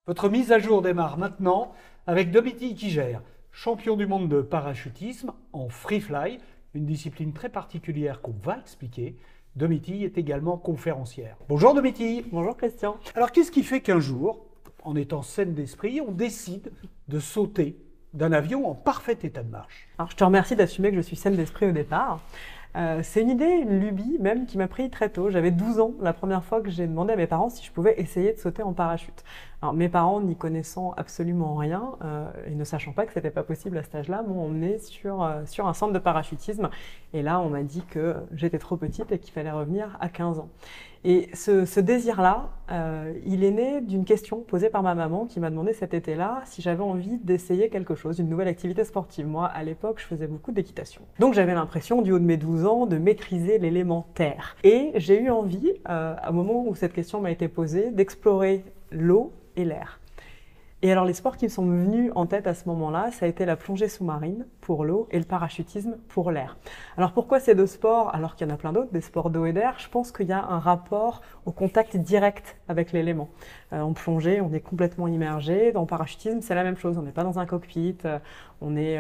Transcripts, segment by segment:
Votre mise à jour démarre maintenant avec Domiti Kiger, champion du monde de parachutisme en free fly, une discipline très particulière qu'on va expliquer. Domiti est également conférencière. Bonjour Domiti. Bonjour Christian. Alors qu'est-ce qui fait qu'un jour, en étant saine d'esprit, on décide de sauter d'un avion en parfait état de marche? Alors je te remercie d'assumer que je suis saine d'esprit au départ. C'est une idée, une lubie même qui m'a pris très tôt. J'avais 12 ans la première fois que j'ai demandé à mes parents si je pouvais essayer de sauter en parachute. Alors mes parents, n'y connaissant absolument rien et ne sachant pas que c'était pas possible à cet âge-là, m'ont emmené sur un centre de parachutisme. Et là, on m'a dit que j'étais trop petite et qu'il fallait revenir à 15 ans. Et ce désir-là, il est né d'une question posée par ma maman qui m'a demandé cet été-là si j'avais envie d'essayer quelque chose, une nouvelle activité sportive. Moi, à l'époque, je faisais beaucoup d'équitation. Donc j'avais l'impression, du haut de mes 12 ans, de maîtriser l'élément terre. Et j'ai eu envie, au moment où cette question m'a été posée, d'explorer l'eau et l'air. Et alors les sports qui me sont venus en tête à ce moment-là, ça a été la plongée sous-marine pour l'eau et le parachutisme pour l'air. Alors pourquoi ces deux sports alors qu'il y en a plein d'autres, des sports d'eau et d'air? Je pense qu'il y a un rapport au contact direct avec l'élément. En plongée, on est complètement immergé. Dans le parachutisme, c'est la même chose. On n'est pas dans un cockpit, on est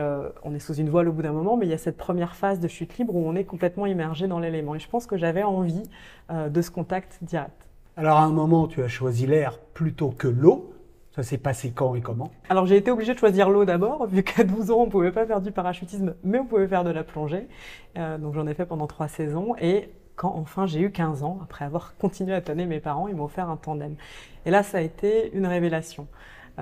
sous une voile au bout d'un moment, mais il y a cette première phase de chute libre où on est complètement immergé dans l'élément. Et je pense que j'avais envie de ce contact direct. Alors à un moment, tu as choisi l'air plutôt que l'eau. Ça s'est passé quand et comment? Alors j'ai été obligée de choisir l'eau d'abord, vu qu'à 12 ans on ne pouvait pas faire du parachutisme, mais on pouvait faire de la plongée. Donc j'en ai fait pendant 3 saisons et quand enfin j'ai eu 15 ans, après avoir continué à tonner mes parents, ils m'ont offert un tandem. Et là ça a été une révélation.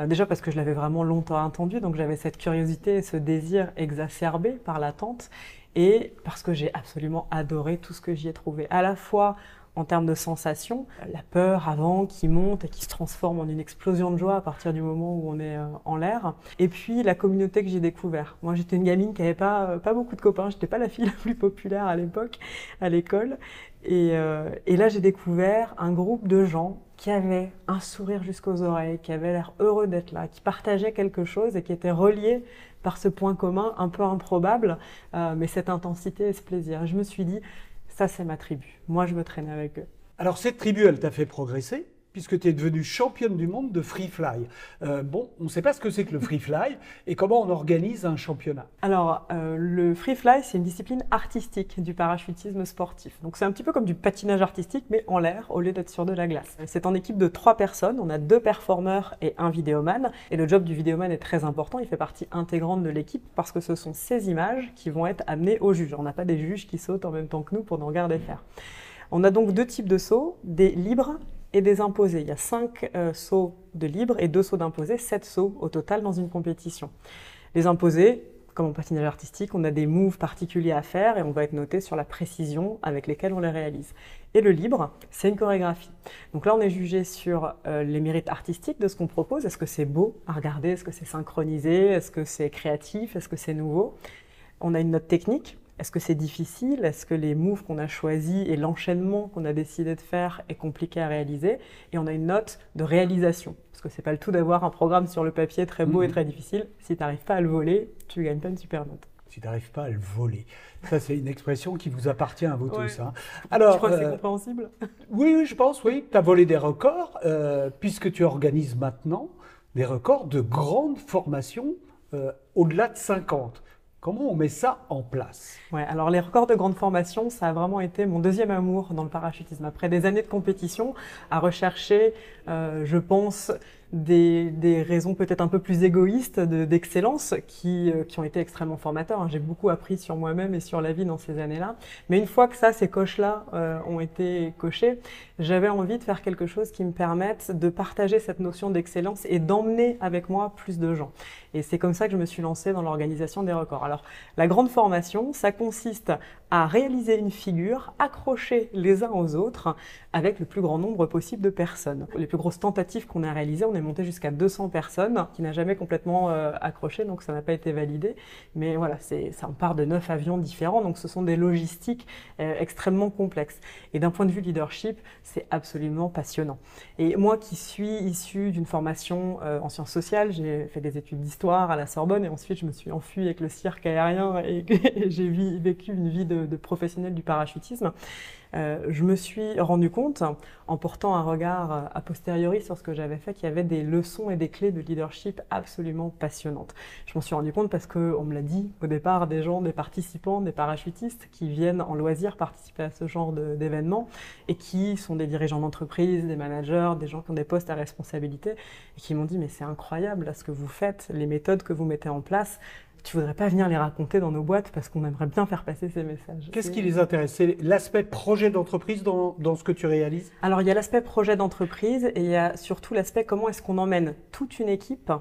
Déjà parce que je l'avais vraiment longtemps attendu, donc j'avais cette curiosité et ce désir exacerbé par l'attente et parce que j'ai absolument adoré tout ce que j'y ai trouvé. À la fois en termes de sensations, la peur avant qui monte et qui se transforme en une explosion de joie à partir du moment où on est en l'air. Et puis la communauté que j'ai découvert. Moi j'étais une gamine qui n'avait pas beaucoup de copains, j'étais pas la fille la plus populaire à l'époque, à l'école. Et là j'ai découvert un groupe de gens qui avaient un sourire jusqu'aux oreilles, qui avaient l'air heureux d'être là, qui partageaient quelque chose et qui étaient reliés par ce point commun un peu improbable, mais cette intensité et ce plaisir. Et je me suis dit, ça, c'est ma tribu. Moi, je veux traîner avec eux. Alors, cette tribu, elle t'a fait progresser, puisque tu es devenue championne du monde de free fly. Bon, on ne sait pas ce que c'est que le free fly et comment on organise un championnat. Alors, le free fly, c'est une discipline artistique du parachutisme sportif. Donc, c'est un petit peu comme du patinage artistique, mais en l'air, au lieu d'être sur de la glace. C'est en équipe de 3 personnes. On a 2 performeurs et un vidéoman. Et le job du vidéoman est très important. Il fait partie intégrante de l'équipe parce que ce sont ces images qui vont être amenées aux juges. On n'a pas des juges qui sautent en même temps que nous pour nous regarder faire. On a donc 2 types de sauts, des libres et des imposés. Il y a 5 sauts de libre et 2 sauts d'imposés, 7 sauts au total dans une compétition. Les imposés, comme en patinage artistique, on a des moves particuliers à faire et on va être noté sur la précision avec lesquelles on les réalise. Et le libre, c'est une chorégraphie. Donc là, on est jugé sur les mérites artistiques de ce qu'on propose. Est-ce que c'est beau à regarder? Est-ce que c'est synchronisé? Est-ce que c'est créatif? Est-ce que c'est nouveau? On a une note technique. Est-ce que c'est difficile? Est-ce que les moves qu'on a choisis et l'enchaînement qu'on a décidé de faire est compliqué à réaliser? Et on a une note de réalisation. Parce que c'est pas le tout d'avoir un programme sur le papier très beau et très difficile. Si tu n'arrives pas à le voler, tu gagnes pas une super note. Si tu n'arrives pas à le voler. Ça, c'est une expression qui vous appartient à vous tous. Hein. Alors, tu crois que c'est compréhensible? Oui, je pense, oui. Tu as volé des records, puisque tu organises maintenant des records de grandes formations au-delà de 50. Comment on met ça en place? Ouais, alors les records de grande formation, ça a vraiment été mon deuxième amour dans le parachutisme. Après des années de compétition, à rechercher, je pense, des raisons peut-être un peu plus égoïstes d'excellence qui ont été extrêmement formateurs. J'ai beaucoup appris sur moi-même et sur la vie dans ces années-là. Mais une fois que ces coches-là ont été cochées, j'avais envie de faire quelque chose qui me permette de partager cette notion d'excellence et d'emmener avec moi plus de gens. Et c'est comme ça que je me suis lancée dans l'organisation des records. Alors, la grande formation, ça consiste à réaliser une figure accrochée les uns aux autres avec le plus grand nombre possible de personnes. Les plus grosses tentatives qu'on a réalisées, on est monté jusqu'à 200 personnes, qui n'a jamais complètement accroché, donc ça n'a pas été validé. Mais voilà, ça on part de 9 avions différents, donc ce sont des logistiques extrêmement complexes. Et d'un point de vue leadership, c'est absolument passionnant. Et moi qui suis issue d'une formation en sciences sociales, j'ai fait des études d'histoire à la Sorbonne et ensuite je me suis enfuie avec le cirque aérien et j'ai vécu une vie de professionnel du parachutisme. Je me suis rendu compte, en portant un regard a posteriori sur ce que j'avais fait, qu'il y avait des leçons et des clés de leadership absolument passionnantes. Je m'en suis rendu compte parce qu'on me l'a dit au départ, des gens, des participants, des parachutistes qui viennent en loisir participer à ce genre d'événements et qui sont des dirigeants d'entreprise, des managers, des gens qui ont des postes à responsabilité et qui m'ont dit mais c'est incroyable là, ce que vous faites, les méthodes que vous mettez en place. Tu voudrais pas venir les raconter dans nos boîtes parce qu'on aimerait bien faire passer ces messages. Qu'est-ce qui les intéresse? C'est l'aspect projet d'entreprise dans ce que tu réalises? Alors, il y a l'aspect projet d'entreprise et il y a surtout l'aspect comment est-ce qu'on emmène toute une équipe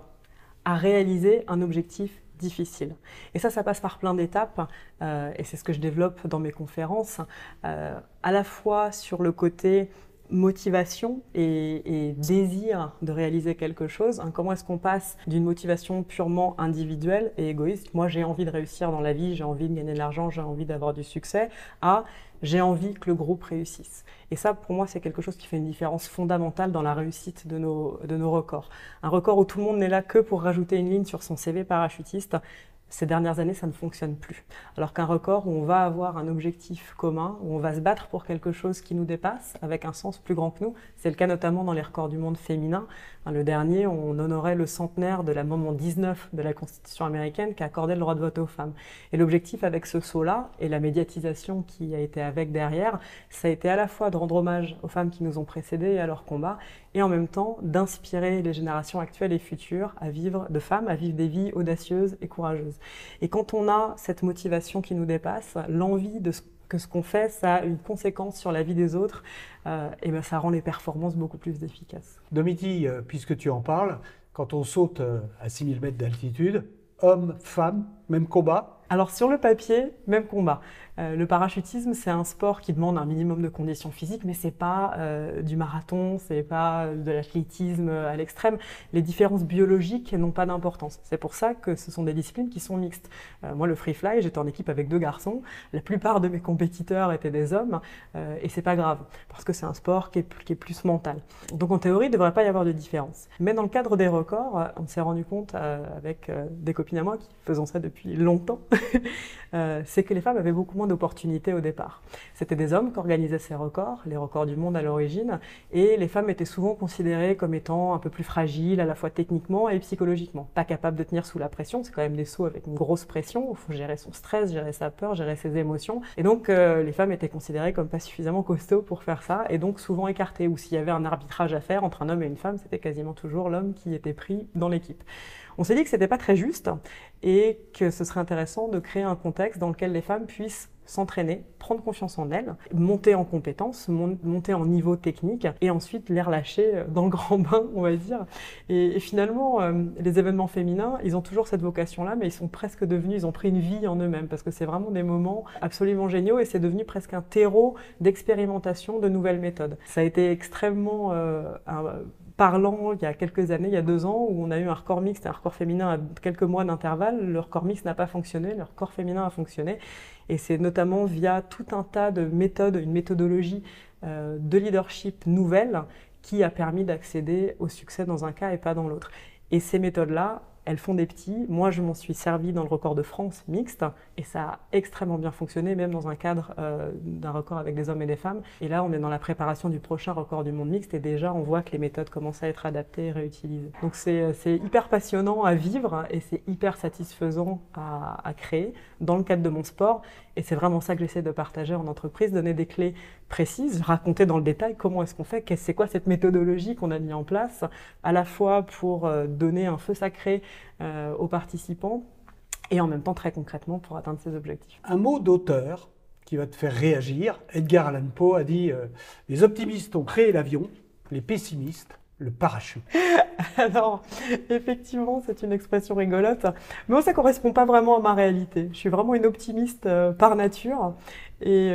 à réaliser un objectif difficile. Et ça passe par plein d'étapes et c'est ce que je développe dans mes conférences, à la fois sur le côté motivation et désir de réaliser quelque chose. Comment est-ce qu'on passe d'une motivation purement individuelle et égoïste, moi j'ai envie de réussir dans la vie, j'ai envie de gagner de l'argent, j'ai envie d'avoir du succès, à j'ai envie que le groupe réussisse. Et ça, pour moi, c'est quelque chose qui fait une différence fondamentale dans la réussite de nos records. Un record où tout le monde n'est là que pour rajouter une ligne sur son CV parachutiste, ces dernières années, ça ne fonctionne plus. Alors qu'un record où on va avoir un objectif commun, où on va se battre pour quelque chose qui nous dépasse, avec un sens plus grand que nous, c'est le cas notamment dans les records du monde féminin. Le dernier, on honorait le centenaire de l'amendement 19 de la Constitution américaine qui accordait le droit de vote aux femmes. Et l'objectif avec ce saut-là, et la médiatisation qui a été avec derrière, ça a été à la fois de rendre hommage aux femmes qui nous ont précédées et à leur combat, et en même temps d'inspirer les générations actuelles et futures à vivre des vies audacieuses et courageuses. Et quand on a cette motivation qui nous dépasse, l'envie que ce qu'on fait, ça a une conséquence sur la vie des autres, et ben ça rend les performances beaucoup plus efficaces. Domiti, puisque tu en parles, quand on saute à 6000 mètres d'altitude, hommes, femmes, même combat? Alors sur le papier, même combat. Le parachutisme, c'est un sport qui demande un minimum de conditions physiques, mais c'est pas du marathon, c'est pas de l'athlétisme à l'extrême. Les différences biologiques n'ont pas d'importance. C'est pour ça que ce sont des disciplines qui sont mixtes. Moi, le free fly, j'étais en équipe avec 2 garçons. La plupart de mes compétiteurs étaient des hommes, et c'est pas grave, parce que c'est un sport qui est plus mental. Donc en théorie, il ne devrait pas y avoir de différence. Mais dans le cadre des records, on s'est rendu compte avec des copines à moi qui faisant ça depuis longtemps, c'est que les femmes avaient beaucoup moins d'opportunités au départ. C'était des hommes qui organisaient ces records, les records du monde à l'origine, et les femmes étaient souvent considérées comme étant un peu plus fragiles, à la fois techniquement et psychologiquement. Pas capables de tenir sous la pression, c'est quand même des sauts avec une grosse pression, il faut gérer son stress, gérer sa peur, gérer ses émotions. Et donc les femmes étaient considérées comme pas suffisamment costauds pour faire ça, et donc souvent écartées. Ou s'il y avait un arbitrage à faire entre un homme et une femme, c'était quasiment toujours l'homme qui était pris dans l'équipe. On s'est dit que c'était pas très juste et que ce serait intéressant de créer un contexte dans lequel les femmes puissent s'entraîner, prendre confiance en elles, monter en compétences, monter en niveau technique et ensuite les relâcher dans le grand bain, on va dire. Et finalement, les événements féminins, ils ont toujours cette vocation-là, mais ils sont presque devenus, ils ont pris une vie en eux-mêmes parce que c'est vraiment des moments absolument géniaux et c'est devenu presque un terreau d'expérimentation de nouvelles méthodes. Ça a été extrêmement parlant il y a quelques années, il y a 2 ans, où on a eu un record mixte et un record féminin à quelques mois d'intervalle. Le record mixte n'a pas fonctionné, le record féminin a fonctionné. Et c'est notamment via tout un tas de méthodes, une méthodologie de leadership nouvelle qui a permis d'accéder au succès dans un cas et pas dans l'autre. Et ces méthodes-là, elles font des petits. Moi, je m'en suis servi dans le record de France mixte et ça a extrêmement bien fonctionné, même dans un cadre d'un record avec des hommes et des femmes. Et là, on est dans la préparation du prochain record du monde mixte et déjà, on voit que les méthodes commencent à être adaptées et réutilisées. Donc, c'est hyper passionnant à vivre et c'est hyper satisfaisant à créer dans le cadre de mon sport. Et c'est vraiment ça que j'essaie de partager en entreprise, donner des clés précises, raconter dans le détail comment est-ce qu'on fait, c'est quoi cette méthodologie qu'on a mis en place, à la fois pour donner un feu sacré aux participants et en même temps très concrètement pour atteindre ces objectifs. Un mot d'auteur qui va te faire réagir. Edgar Allan Poe a dit « Les optimistes ont créé l'avion, les pessimistes le parachute ». Alors, effectivement, c'est une expression rigolote, mais moi, ça ne correspond pas vraiment à ma réalité. Je suis vraiment une optimiste par nature et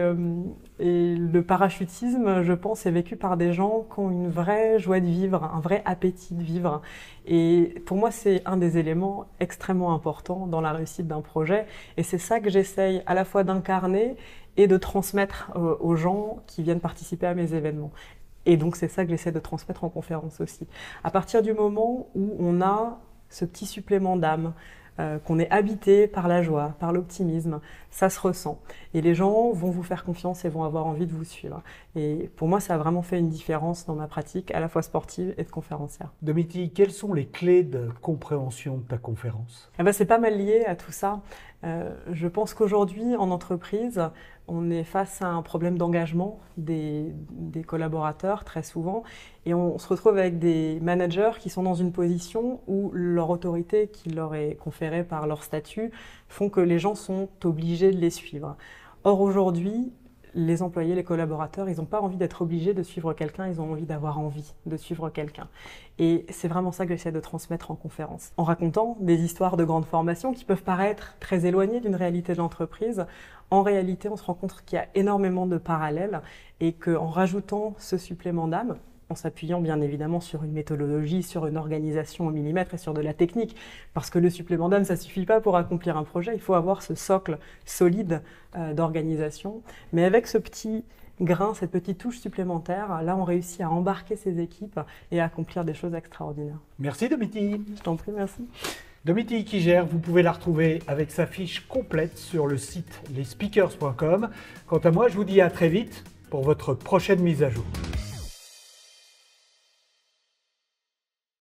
le parachutisme, je pense, est vécu par des gens qui ont une vraie joie de vivre, un vrai appétit de vivre. Et pour moi, c'est un des éléments extrêmement importants dans la réussite d'un projet. Et c'est ça que j'essaye à la fois d'incarner et de transmettre aux gens qui viennent participer à mes événements. Et donc, c'est ça que j'essaie de transmettre en conférence aussi. À partir du moment où on a ce petit supplément d'âme, qu'on est habité par la joie, par l'optimisme, ça se ressent. Et les gens vont vous faire confiance et vont avoir envie de vous suivre. Et pour moi, ça a vraiment fait une différence dans ma pratique, à la fois sportive et de conférencière. Domiti, quelles sont les clés de compréhension de ta conférence? Eh ben, c'est pas mal lié à tout ça. Je pense qu'aujourd'hui, en entreprise, on est face à un problème d'engagement des collaborateurs très souvent et on se retrouve avec des managers qui sont dans une position où leur autorité qui leur est conférée par leur statut font que les gens sont obligés de les suivre. Or aujourd'hui, les employés, les collaborateurs, ils n'ont pas envie d'être obligés de suivre quelqu'un, ils ont envie d'avoir envie de suivre quelqu'un. Et c'est vraiment ça que j'essaie de transmettre en conférence. En racontant des histoires de grandes formations qui peuvent paraître très éloignées d'une réalité de l'entreprise, en réalité, on se rend compte qu'il y a énormément de parallèles et qu'en rajoutant ce supplément d'âme, en s'appuyant bien évidemment sur une méthodologie, sur une organisation au millimètre et sur de la technique, parce que le supplément d'âme, ça ne suffit pas pour accomplir un projet, il faut avoir ce socle solide d'organisation. Mais avec ce petit grain, cette petite touche supplémentaire, là on réussit à embarquer ces équipes et à accomplir des choses extraordinaires. Merci Domiti. Je t'en prie, merci. Domiti Ikiger, vous pouvez la retrouver avec sa fiche complète sur le site lesspeakers.com. Quant à moi, je vous dis à très vite pour votre prochaine mise à jour.